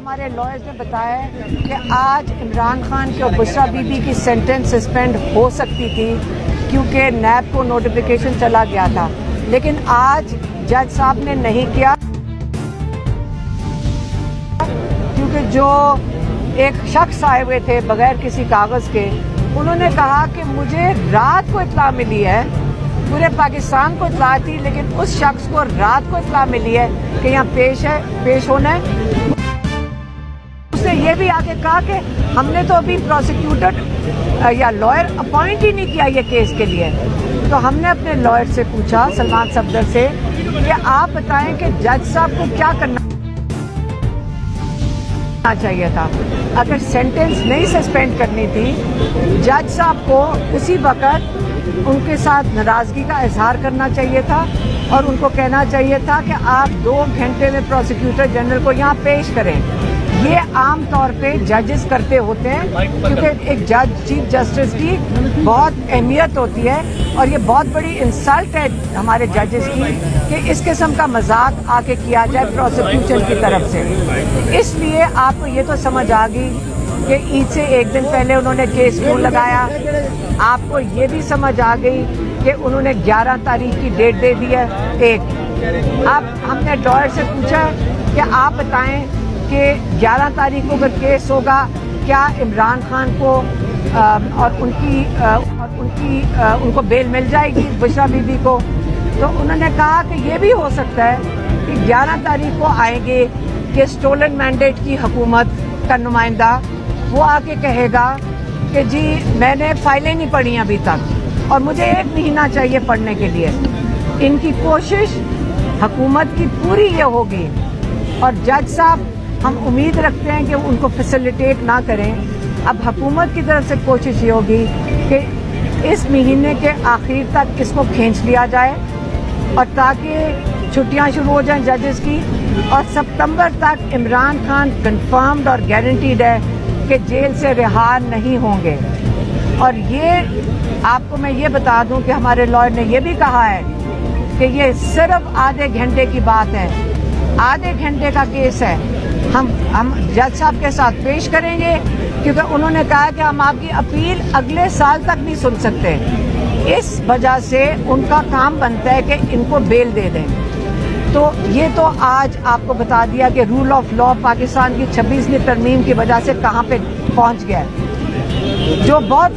ہمارے لائرز نے بتایا کہ آج عمران خان کی اور بشرا بی بی کی سینٹنس سسپینڈ ہو سکتی تھی کیونکہ نیب کو نوٹیفیکیشن چلا گیا تھا، لیکن آج جج صاحب نے نہیں کیا کیونکہ جو ایک شخص آئے ہوئے تھے بغیر کسی کاغذ کے، انہوں نے کہا کہ مجھے رات کو اطلاع ملی ہے، پورے پاکستان کو اطلاع تھی لیکن اس شخص کو رات کو اطلاع ملی ہے کہ یہاں پیش ہونا ہے۔ اس نے یہ بھی آگے کہا کہ ہم نے تو ابھی پروسیکیوٹر یا لائر اپوائنٹ ہی نہیں کیا یہ کیس کے لیے۔ تو ہم نے اپنے لائر سے پوچھا، سلمان صفدر سے، کہ آپ بتائیں کہ جج صاحب کو کیا کرنا چاہیے تھا۔ اگر سینٹنس نہیں سسپینڈ کرنی تھی، جج صاحب کو اسی وقت ان کے ساتھ ناراضگی کا اظہار کرنا چاہیے تھا اور ان کو کہنا چاہیے تھا کہ آپ 2 گھنٹے میں پروسیکیوٹر جنرل کو یہاں پیش کریں۔ یہ عام طور پہ ججز کرتے ہوتے ہیں کیونکہ ایک جج چیف جسٹس کی بہت اہمیت ہوتی ہے اور یہ بہت بڑی انسلٹ ہے ہمارے ججز کی کہ اس قسم کا مذاق آ کے کیا جائے پروسیکیوشن کی طرف سے۔ اس لیے آپ کو یہ تو سمجھ آ گئی کہ عید سے ایک دن پہلے انہوں نے کیس کیوں لگایا۔ آپ کو یہ بھی سمجھ آ گئی کہ انہوں نے 11 تاریخ کی ڈیٹ دے دی ہے۔ اب ہم نے لائر سے پوچھا کہ آپ بتائیں کہ 11 تاریخ کو اگر کیس ہوگا کیا عمران خان کو اور ان کو بیل مل جائے گی، بشرا بی بی کو؟ تو انہوں نے کہا کہ یہ بھی ہو سکتا ہے کہ 11 تاریخ کو آئیں گے کہ اسٹولن مینڈیٹ کی حکومت کا نمائندہ وہ آ کے کہے گا کہ جی میں نے فائلیں نہیں پڑھی ابھی تک اور مجھے 1 مہینہ چاہیے پڑھنے کے لیے۔ ان کی کوشش حکومت کی پوری یہ ہوگی اور جج صاحب ہم امید رکھتے ہیں کہ ان کو فیسیلیٹیٹ نہ کریں۔ اب حکومت کی طرف سے کوشش یہ ہوگی کہ اس مہینے کے آخر تک اس کو کھینچ لیا جائے اور تاکہ چھٹیاں شروع ہو جائیں ججز کی، اور ستمبر تک عمران خان کنفرمڈ اور گارنٹیڈ ہے کہ جیل سے رہا نہیں ہوں گے۔ اور یہ آپ کو میں یہ بتا دوں کہ ہمارے لائر نے یہ بھی کہا ہے کہ یہ صرف آدھے گھنٹے کی بات ہے، آدھے گھنٹے کا کیس ہے، ہم جج صاحب کے ساتھ پیش کریں گے کیونکہ انہوں نے کہا کہ ہم آپ کی اپیل اگلے سال تک نہیں سن سکتے۔ اس وجہ سے ان کا کام بنتا ہے کہ ان کو بیل دے دیں۔ تو یہ تو آج آپ کو بتا دیا کہ رول آف لا پاکستان کی 26ویں ترمیم کی وجہ سے کہاں پہ پہنچ گیا ہے، جو بہت